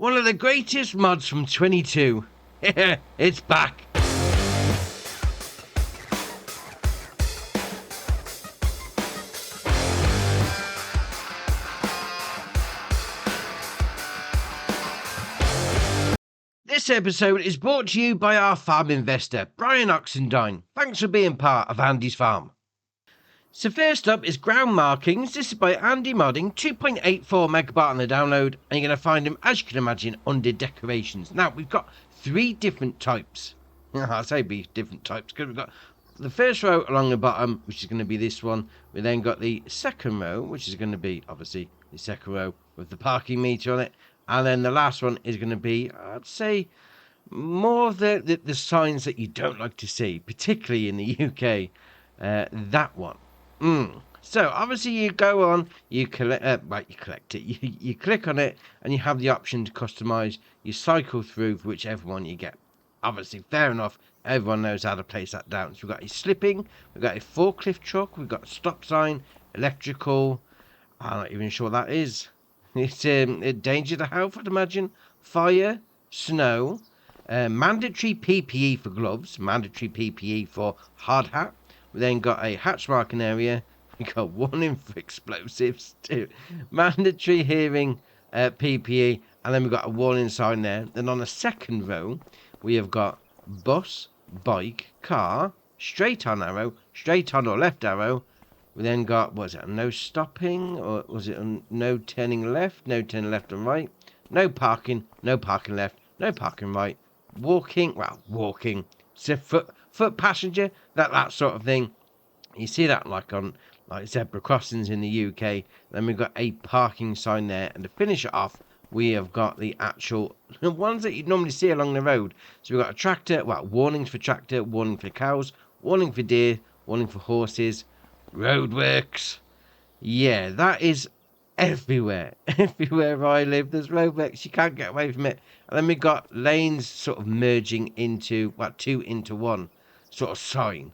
One of the greatest mods from 22. It's back. This episode is brought to you by our farm investor, Brian Oxendine. Thanks for being part of Andy's farm. So first up is ground markings. This is by Andy Modding, 2.84 megabyte on the download, and you're going to find them, as you can imagine, under decorations. Now, we've got three different types. I say different types, because we've got the first row along the bottom, which is going to be this one. We then got the second row, which is going to be, obviously, the second row with the parking meter on it. And then the last one is going to be, I'd say, more of the signs that you don't like to see, particularly in the UK. That one. So obviously you go on, you collect it. You click on it, and you have the option to customize. You cycle through for whichever one you get. Obviously, fair enough. Everyone knows how to place that down. So we've got a slipping, we've got a forklift truck, we've got a stop sign, electrical. I'm not even sure what that is. It's a danger to health, I'd imagine. Fire, snow, mandatory PPE for gloves, mandatory PPE for hard hat. We then got a hatch marking area. We got warning for explosives too. Mandatory hearing PPE, and then we've got a warning sign there. Then on the second row, we have got bus, bike, car, straight on arrow, straight on or left arrow. We then got, was it no stopping, or was it no turning left, no turning left and right, no parking left, no parking right, walking, so foot passenger, that sort of thing. You see that like on zebra crossings in the UK. Then we've got a parking sign there, and to finish it off, we have got the actual ones that you'd normally see along the road. So we've got a tractor, warnings for tractor, warning for cows, warning for deer, warning for horses, roadworks. Yeah, that is everywhere. Everywhere I live, there's roadworks. You can't get away from it. And then we've got lanes sort of merging into, two into one sort of sign.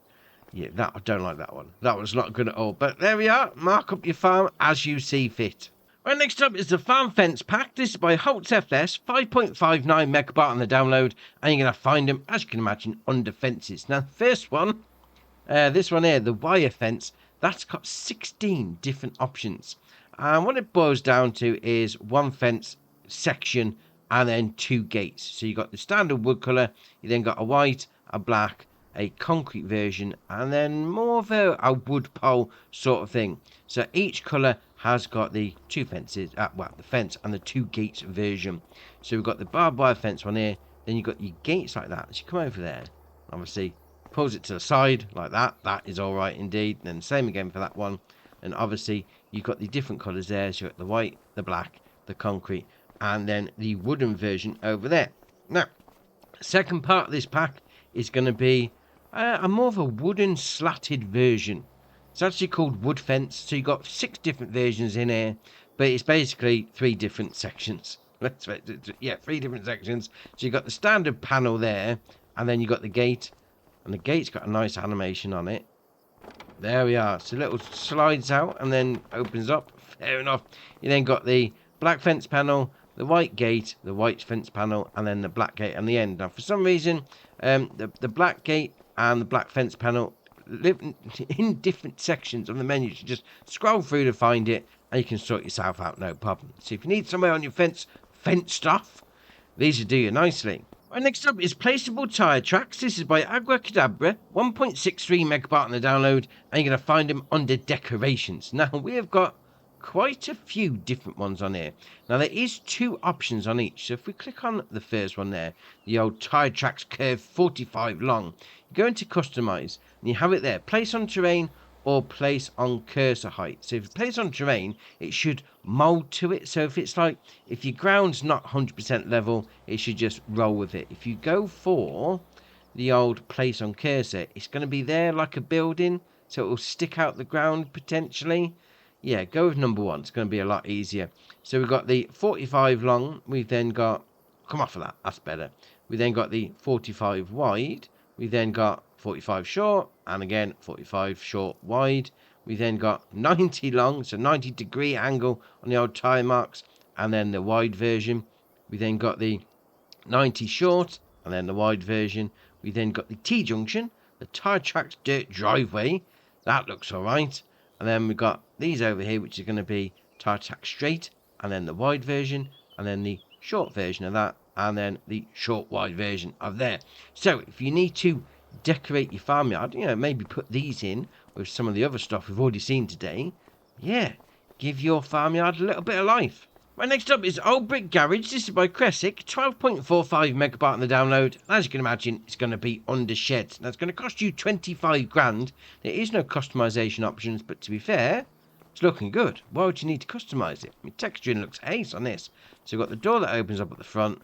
Yeah, I don't like that one. That one's not good at all. But there we are. Mark up your farm as you see fit. Right, next up is the Farm Fence Pack. This is by Holtz FS, 5.59 megabyte on the download. And you're going to find them, as you can imagine, under fences. Now, the first one, this one here, the wire fence, that's got 16 different options. And what it boils down to is one fence section and then two gates. So you got the standard wood colour, you then got a white, a black, a concrete version, and then more of a wood pole sort of thing. So each colour has got the two fences, the fence and the two gates version. So we've got the barbed wire fence one here, then you've got your gates like that. So you come over there, obviously pulls it to the side like that. That is all right indeed. And then same again for that one. And obviously you've got the different colours there. So you've got the white, the black, the concrete, and then the wooden version over there. Now, second part of this pack is going to be a more of a wooden slatted version. It's actually called wood fence. So you've got 6 different versions in here, but it's basically 3 different sections. 3 different sections. So you've got the standard panel there, and then you've got the gate, and the gate's got a nice animation on it. There we are. So little slides out and then opens up. Fair enough. You then got the black fence panel, the white gate, the white fence panel, and then the black gate on the end. Now, for some reason, the black gate and the black fence panel live in different sections on the menu. So just scroll through to find it, and you can sort yourself out, no problem. So if you need somewhere on your fence stuff, these will do you nicely. Right, next up is Placeable Tyre Tracks. This is by Aguacadabra, 1.63 megabyte on the download, and you're going to find them under decorations. Now, we have got quite a few different ones on here. Now, there is 2 options on each. So if we click on the first one there, the old Tyre Tracks Curve 45 long, you go into Customize, and you have it there, Place on Terrain or Place on Cursor Height. So if you place on terrain, it should mold to it. So if your ground's not 100% level, it should just roll with it. If you go for the old Place on Cursor, it's going to be there like a building, so it will stick out the ground potentially. Yeah, go with number 1. It's going to be a lot easier. So we've got the 45 long. We've then got, come off of that, that's better. We then got the 45 wide. We then got 45 short, and again 45 short wide. We then got 90 long, so 90-degree angle on the old tyre marks, and then the wide version. We then got the 90 short, and then the wide version. We then got the T-junction, the tire tracks dirt driveway. That looks alright. And then we've got these over here, which is going to be tire track straight, and then the wide version, and then the short version of that, and then the short wide version of there. So if you need to decorate your farmyard, you know, maybe put these in with some of the other stuff we've already seen today. Yeah, give your farmyard a little bit of life. Right, next up is Old Brick Garage. This is by Cressick, 12.45 megabyte on the download. As you can imagine, it's going to be under sheds. Now, it's going to cost you 25 grand. There is no customization options, but to be fair, it's looking good. Why would you need to customize it? I mean, texturing looks ace on this. So you've got the door that opens up at the front.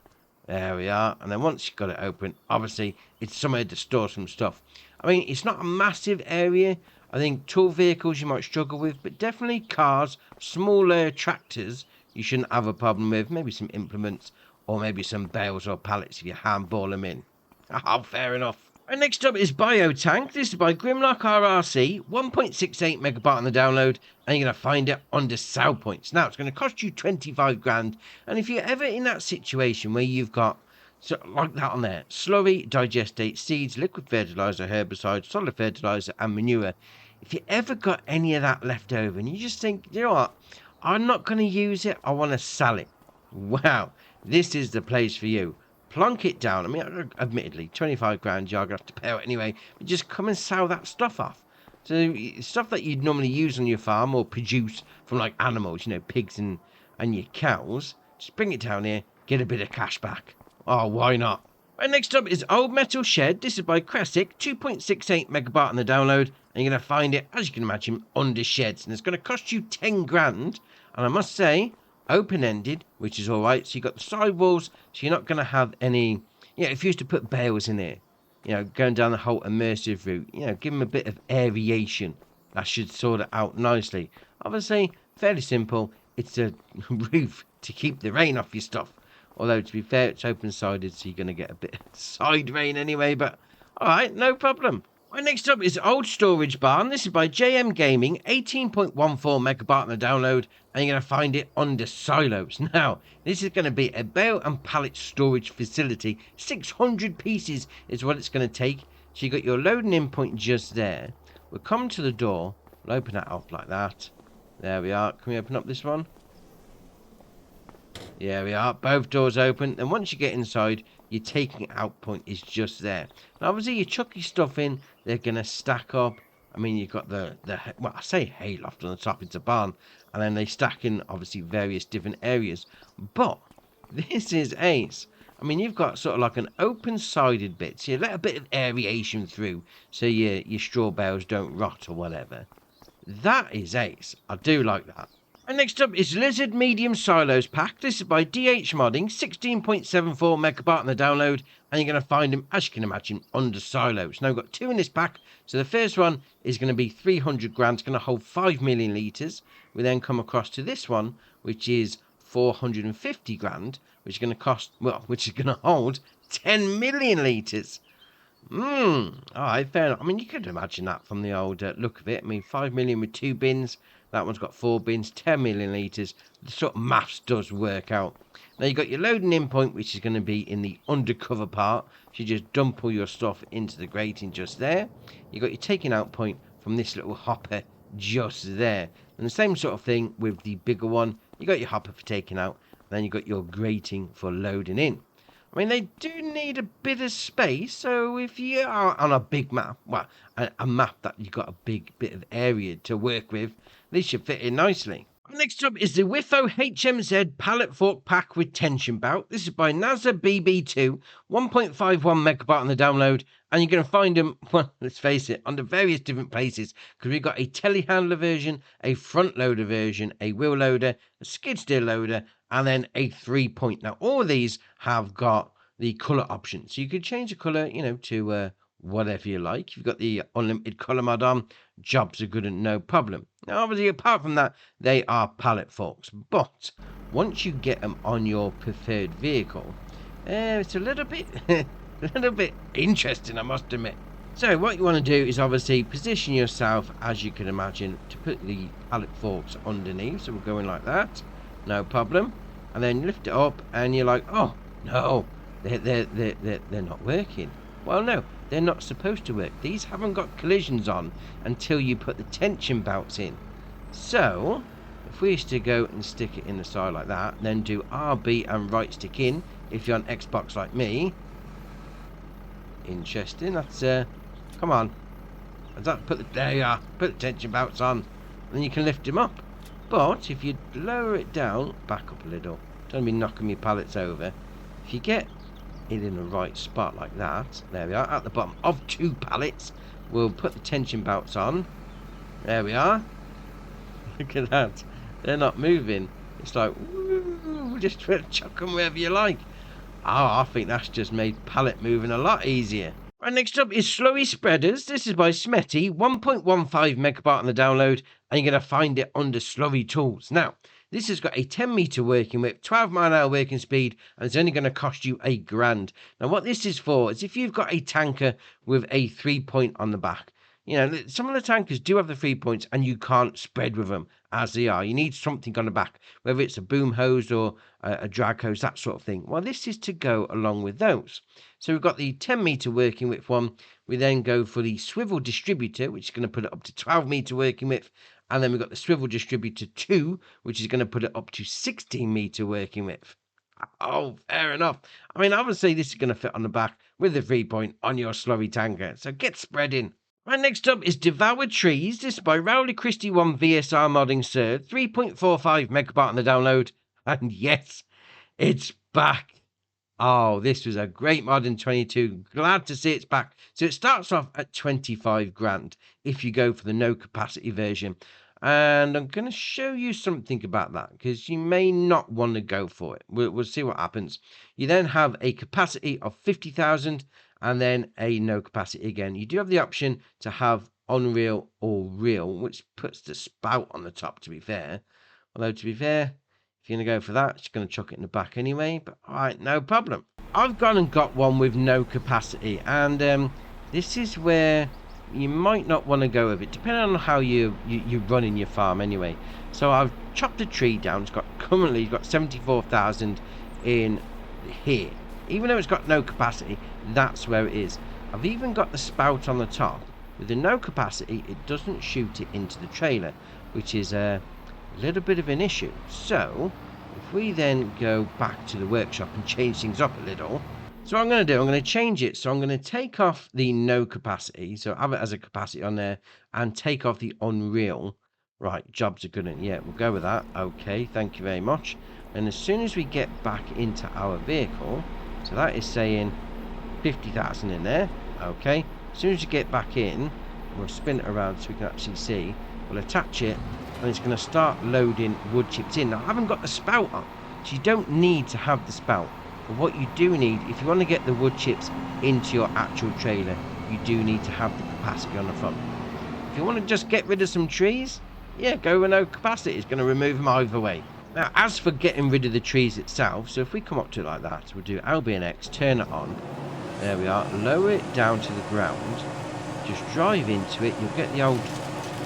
There we are. And then once you've got it open, obviously, it's somewhere to store some stuff. I mean, it's not a massive area. I think tool vehicles you might struggle with, but definitely cars, smaller tractors, you shouldn't have a problem with. Maybe some implements, or maybe some bales or pallets if you handball them in. Oh, fair enough. And next up is Biotank. This is by Grimlock RRC, 1.68 megabyte on the download, and you're going to find it under sell points. Now, it's going to cost you 25 grand, and if you're ever in that situation where you've got, so like that on there, slurry, digestate, seeds, liquid fertilizer, herbicide, solid fertilizer, and manure, if you ever got any of that left over, and you just think, you know what, I'm not going to use it, I want to sell it. Wow, this is the place for you. Plonk it down. I mean, admittedly, 25 grand, you're going to have to pay out anyway, but just come and sell that stuff off. So, stuff that you'd normally use on your farm or produce from like animals, you know, pigs and your cows, just bring it down here, get a bit of cash back. Oh, why not? Right, next up is Old Metal Shed. This is by Cressick, 2.68 megabyte on the download, and you're going to find it, as you can imagine, under sheds, and it's going to cost you 10 grand, and I must say, open-ended, which is alright. So you've got the sidewalls, so you're not going to have any, you know, if you used to put bales in there, you know, going down the whole immersive route, you know, give them a bit of aeration. That should sort it out nicely. Obviously, fairly simple. It's a roof to keep the rain off your stuff. Although, to be fair, it's open-sided, so you're going to get a bit of side rain anyway, but alright, no problem. Right, next up is Old Storage Barn. This is by JM Gaming, 18.14 megabyte on the download, and you're going to find it under silos. Now, this is going to be a bale and pallet storage facility. 600 pieces is what it's going to take. So you've got your loading in point just there. We'll come to the door. We'll open that up like that. There we are. Can we open up this one? There we are. Both doors open. And once you get inside, your taking out point is just there. Now, obviously, you chuck your stuff in. They're going to stack up. I mean, you've got the well, I say hayloft on the top. It's a barn. And then they stack in, obviously, various different areas. But this is ace. I mean, you've got sort of like an open-sided bit. So you let a bit of aeration through so your straw bales don't rot or whatever. That is ace. I do like that. And next up is Lizard Medium Silos Pack. This is by DH Modding, 16.74 megabyte on the download, and you're going to find them, as you can imagine, under silos. Now, we've got two in this pack. So the first one is going to be 300 grand. It's going to hold 5 million litres. We then come across to this one, which is 450 grand, which is going to cost, well, which is going to hold 10 million litres. Alright, fair enough. I mean, you could imagine that from the old look of it. I mean, 5 million with 2 bins. That one's got 4 bins, 10 million litres. The sort of maths does work out. Now, you've got your loading in point, which is going to be in the undercover part. So you just dump all your stuff into the grating just there. You've got your taking out point from this little hopper just there. And the same sort of thing with the bigger one. You got your hopper for taking out. And then you've got your grating for loading in. I mean, they do need a bit of space, so if you are on a big map, well, a map that you've got a big bit of area to work with, this should fit in nicely. Next up is the Wifo HMZ Pallet Fork Pack with TensionBelt. This is by NASA BB2, 1.51 megabyte on the download, and you're going to find them, well, let's face it, under various different places, because we've got a telehandler version, a front loader version, a wheel loader, a skid steer loader, and then a 3-point. Now, all of these have got the colour option, so you could change the colour, you know, to whatever you like. You've got the unlimited colour mod on, jobs are good and no problem. Now, obviously, apart from that, they are pallet forks, but once you get them on your preferred vehicle, it's a little bit interesting, I must admit. So what you want to do is obviously position yourself, as you can imagine, to put the pallet forks underneath. So we're going like that, no problem. and then you lift it up, and you're like, oh no, they're not working. Well, no, they're not supposed to work. These haven't got collisions on until you put the tension belts in. So if we used to go and stick it in the side like that, then do RB and right stick in, if you're on Xbox like me. Interesting. That's come on. There you are. Put the tension belts on, then you can lift them up. But if you lower it down, back up a little, don't be knocking your pallets over. If you get it in the right spot like that, there we are, at the bottom of 2 pallets, we'll put the tension belts on. There we are. Look at that. They're not moving. It's like, woo, just chuck them wherever you like. Oh, I think that's just made pallet moving a lot easier. Right, next up is Slurry Spreaders. This is by Smetty, 1.15 megabyte on the download, and you're going to find it under Slurry Tools. Now, this has got a 10 meter working width, 12 mile an hour working speed, and it's only going to cost you £1,000. Now, what this is for is if you've got a tanker with a 3-point on the back. You know, some of the tankers do have the 3 points, and you can't spread with them as they are. You need something on the back, whether it's a boom hose or a drag hose, that sort of thing. Well, this is to go along with those. So we've got the 10 meter working width one. We then go for the swivel distributor, which is going to put it up to 12 meter working width. And then we've got the swivel distributor 2, which is going to put it up to 16 meter working width. Oh, fair enough. I mean, I would say this is going to fit on the back with the 3-point on your slurry tanker. So get spreading. Right, next up is Devour Trees. This is by Rowley Christie 1 VSR modding Sir, 3.45 megabyte on the download. And yes, it's back. Oh, this was a great mod in 22. Glad to see it's back. So it starts off at 25 grand if you go for the no capacity version. And I'm going to show you something about that because you may not want to go for it. We'll see what happens. You then have a capacity of 50,000 and then a no capacity again. You do have the option to have Unreal or Real, which puts the spout on the top, to be fair. Although, to be fair, if you're going to go for that, it's going to chuck it in the back anyway. But, all right, no problem. I've gone and got one with no capacity. And this is where you might not want to go with it, depending on how you're running your farm anyway. So I've chopped a tree down. Currently, it's got 74,000 in here. Even though it's got no capacity, that's where it is. I've even got the spout on the top. With the no capacity, it doesn't shoot it into the trailer, which is a little bit of an issue. So if we then go back to the workshop and change things up a little, so what I'm going to do, I'm going to change it. So I'm going to take off the no capacity, so have it as a capacity on there, and take off the Unreal. Right, jobs are good. Yeah, we'll go with that. Okay, thank you very much. And as soon as we get back into our vehicle, so that is saying 50,000 in there. Okay, as soon as you get back in, we'll spin it around so we can actually see. We'll attach it, and it's going to start loading wood chips in. Now, I haven't got the spout on, so you don't need to have the spout. But what you do need, if you want to get the wood chips into your actual trailer, you do need to have the capacity on the front. If you want to just get rid of some trees, yeah, go with no capacity. It's going to remove them either way. Now, as for getting rid of the trees itself, so if we come up to it like that, we'll do LB and X, turn it on. There we are. Lower it down to the ground. Just drive into it. You'll get the old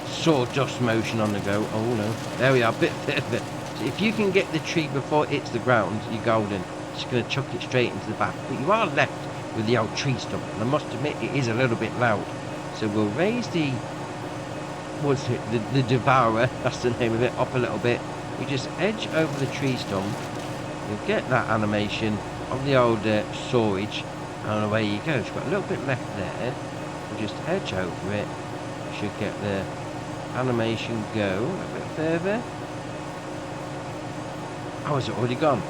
sawdust motion on the go. Oh, no. There we are. Bit further. So if you can get the tree before it hits the ground, you're golden. Just going to chuck it straight into the back. But you are left with the old tree stump. And I must admit, it is a little bit loud. So we'll raise the... what's it? The Devourer. That's the name of it. Up a little bit. We just edge over the tree stump. You'll get that animation of the old sawage. And away you go. It's got a little bit left there. We'll just edge over it. We should get the animation go a bit further. Oh, is it already gone?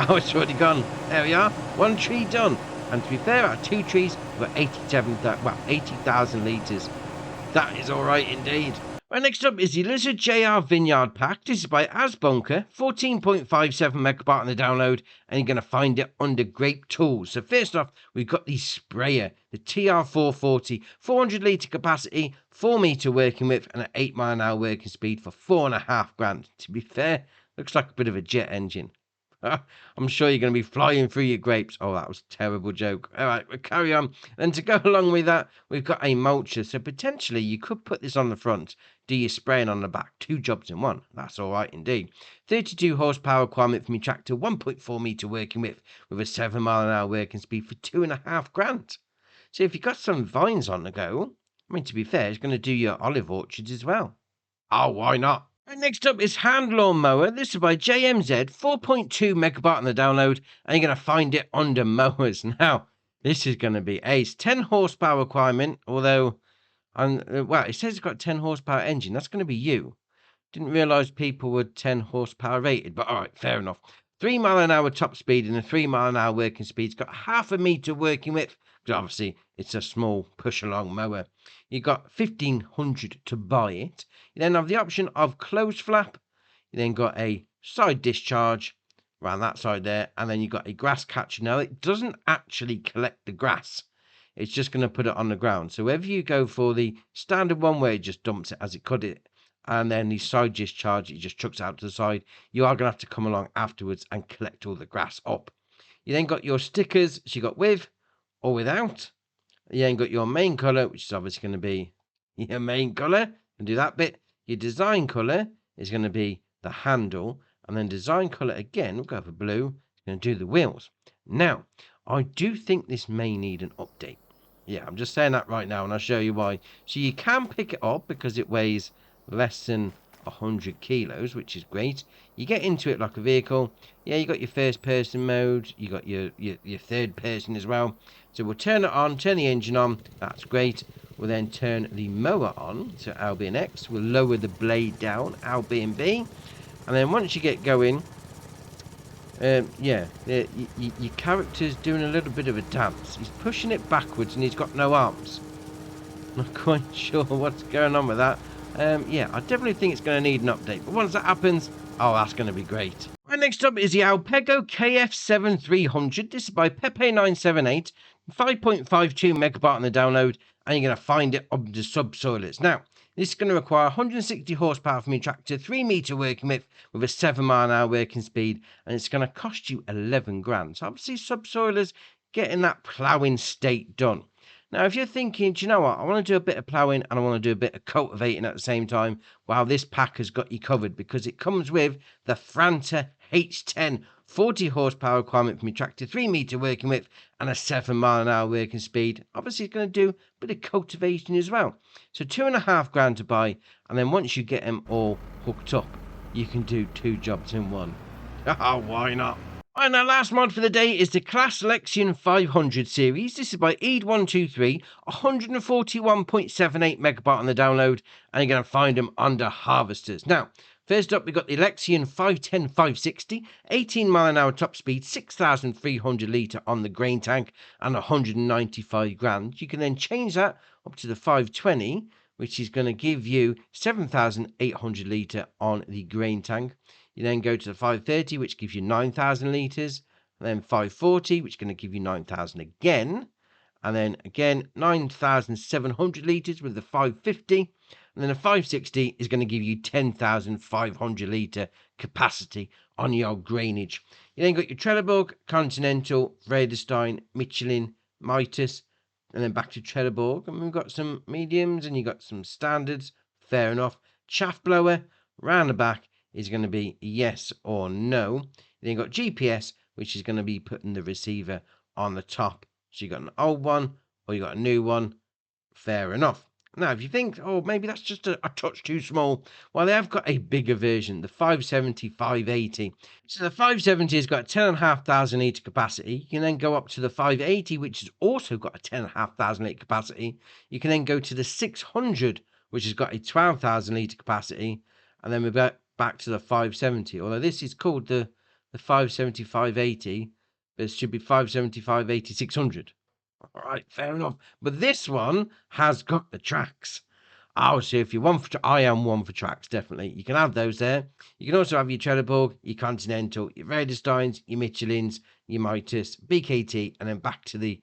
Oh, it's already gone. There we are. One tree done. And to be fair, out of 2 trees, we've got 80,000 litres. That is alright indeed. Right, next up is the Lizard JR Vineyard Pack. This is by Asbunker, 14.57 megabyte on the download, and you're going to find it under Grape Tools. So first off, we've got the sprayer, the TR440, 400 litre capacity, 4 metre working width, and an 8 mile an hour working speed for £4.5 grand. To be fair, looks like a bit of a jet engine. I'm sure you're going to be flying through your grapes. Oh, that was a terrible joke. All right, we'll carry on. Then to go along with that, we've got a mulcher. So potentially you could put this on the front, do your spraying on the back. 2 jobs in 1. That's all right indeed. 32 horsepower requirement for my tractor, 1.4 metre working width with a 7-mile-an-hour working speed for 2.5 grand. So if you've got some vines on the go, I mean, to be fair, it's going to do your olive orchards as well. Oh, why not? And next up is Hand Lawn Mower. This is by JMZ, 4.2 megabyte on the download, and you're going to find it under mowers. Now, this is going to be ace. 10 horsepower requirement, although, well, it says it's got 10 horsepower engine. That's going to be you. Didn't realise people were 10 horsepower rated, but all right, fair enough. 3-mile-an-hour top speed and a 3-mile-an-hour working speed. It's got 0.5 metre working width, because obviously it's a small push-along mower. You've got 1,500 to buy it. You then have the option of closed flap. You then got a side discharge around that side there, and then you've got a grass catcher. Now, it doesn't actually collect the grass. It's just going to put it on the ground. So whether you go for the standard one where it just dumps it as it could it, and then the side discharge, it just chucks out to the side, you are going to have to come along afterwards and collect all the grass up. You then got your stickers, so you got with or without. You then got your main colour, which is obviously going to be your main colour, and do that bit. Your design colour is going to be the handle, and then design colour again, we'll go for blue, it's going to do the wheels. Now, I do think this may need an update. Yeah, I'm just saying that right now, and I'll show you why. So you can pick it up because it weighs less than 100 kilos, which is great. You get into it like a vehicle. Yeah, you got your first person mode, you got your third person as well. So we'll turn it on, turn the engine on, that's great. We'll then turn the mower on, so LB and X. We'll lower the blade down, LB and B. And then once you get going, yeah, your character's doing a little bit of a dance. He's pushing it backwards and he's got no arms. Not quite sure what's going on with that. Yeah, I definitely think it's going to need an update. But once that happens, oh, that's going to be great. Right, next up is the Alpego KF7-300. This is by Pepe978. 5.52 megabyte on the download. And you're going to find it on the subsoilers. Now, this is going to require 160 horsepower from your tractor, 3 metre working width with a 7-mile-an-hour working speed. And it's going to cost you 11 grand. So obviously, subsoilers getting that ploughing state done. Now, if you're thinking, do you know what, I want to do a bit of ploughing and I want to do a bit of cultivating at the same time, well, this pack has got you covered because it comes with the Franta H10, 40 horsepower requirement from your tractor, 3 metre working width and a 7-mile-an-hour working speed. Obviously, it's going to do a bit of cultivation as well. So 2.5 grand to buy, and then once you get them all hooked up, you can do 2 jobs in 1. Oh, why not? And our last mod for the day is the CLAAS Lexion 500 series. This is by Eid123, 141.78 megabyte on the download, and you're going to find them under harvesters. Now, first up, we've got the Lexion 510-560, 18-mile-an-hour top speed, 6,300 litre on the grain tank, and 195 grand. You can then change that up to the 520, which is going to give you 7,800 litre on the grain tank. You then go to the 530, which gives you 9,000 litres. And then 540, which is going to give you 9,000 again. And then again, 9,700 litres with the 550. And then the 560 is going to give you 10,500 litre capacity on your grainage. You then got your Trelleborg, Continental, Vredestein, Michelin, Mitas, and then back to Trelleborg. And we've got some mediums and you've got some standards. Fair enough. Chaff blower, round the back, is going to be yes or no. Then you've got GPS, which is going to be putting the receiver on the top. So you've got an old one or you've got a new one. Fair enough. Now, if you think, oh, maybe that's just a touch too small, well, they have got a bigger version, the 570-580. So the 570 has got a 10,500 litre capacity. You can then go up to the 580, which has also got a 10,500 litre capacity. You can then go to the 600, which has got a 12,000 litre capacity. And then we're back to the 570, although this is called the 570-580, but it should be 570-580-600. All right, fair enough. But this one has got the tracks. Oh, so if you're one for, I am one for tracks, definitely. You can have those there. You can also have your Trelleborg, your Continental, your Vredesteins, your Michelins, your Mitas, BKT, and then back to the...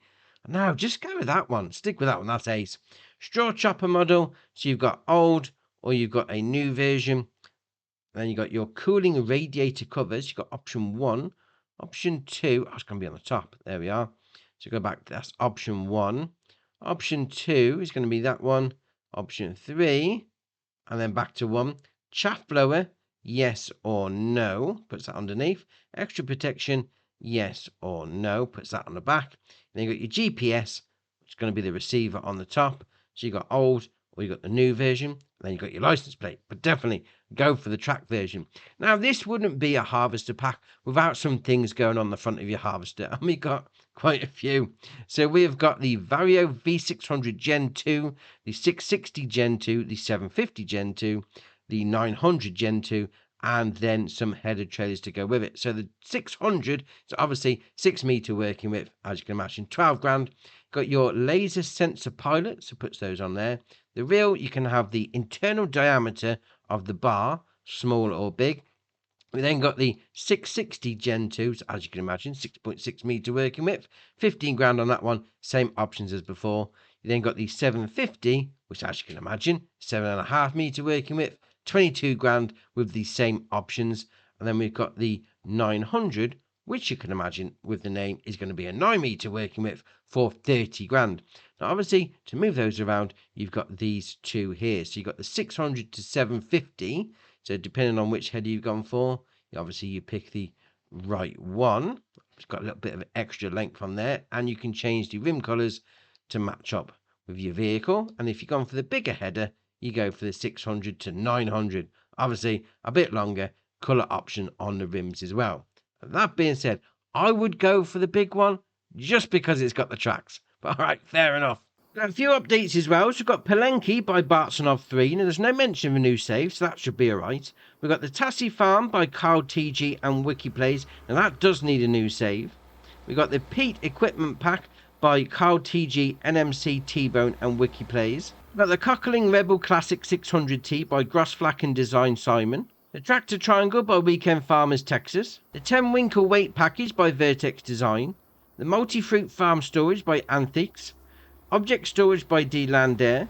No, just go with that one. Stick with that one. That's ace. Straw chopper model. So you've got old or you've got a new version. Then you got your cooling radiator covers. You've got option 1 Option 2, it's going to be on the top. There we are. So go back to that's option 1. Option 2 is going to be that one. Option 3, and then back to 1. Chaff blower, yes or no. Puts that underneath. Extra protection, yes or no. Puts that on the back. And then you got your GPS, which is going to be the receiver on the top. So you got old, or you got the new version. And then you got your license plate. But definitely go for the track version. Now, this wouldn't be a harvester pack without some things going on the front of your harvester. And we got quite a few. So we've got the Vario V600 Gen 2, the 660 Gen 2, the 750 Gen 2, the 900 Gen 2, and then some header trailers to go with it. So the 600 is obviously 6 meter working with, as you can imagine, 12 grand. Got your laser sensor pilot, so puts those on there. The reel, you can have the internal diameter of the bar, small or big. We then got the 660 Gen 2, as you can imagine, 6.6 meter working width, 15 grand on that one, same options as before. You then got the 750, which as you can imagine, 7.5 meter working width, 22 grand with the same options. And then we've got the 900, which you can imagine with the name is going to be a 9 meter working width for 30 grand. Now, obviously, to move those around, you've got these two here. So you've got the 600 to 750. So depending on which header you've gone for, obviously you pick the right one. It's got a little bit of extra length on there, and you can change the rim colours to match up with your vehicle. And if you've gone for the bigger header, you go for the 600 to 900. Obviously, a bit longer colour option on the rims as well. And that being said, I would go for the big one just because it's got the tracks. But all right, fair enough. A few updates as well. So we've got Palenki by Bartsonov 3. Now, there's no mention of a new save, so that should be alright. We've got the Tassie Farm by Carl TG and Wikiplays. Now, that does need a new save. We've got the Pete Equipment Pack by Carl TG, NMC, T-Bone and Wikiplays. We've got the Cockling Rebel Classic 600T by Grossflack and Design Simon. The Tractor Triangle by Weekend Farmers Texas. The 10 Winkle Weight Package by Vertex Design. The Multi-Fruit Farm Storage by Anthix. Object Storage by D. Lander,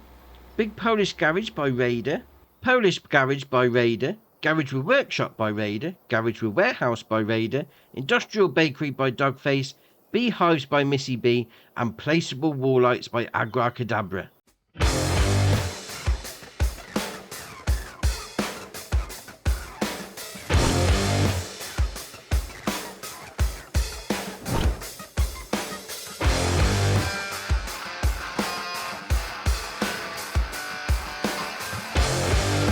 Big Polish Garage by Raider, Polish Garage by Raider, Garage with Workshop by Raider, Garage with Warehouse by Raider, Industrial Bakery by Dogface, Beehives by Missy B, and Placeable Wall Lights by Agracadabra.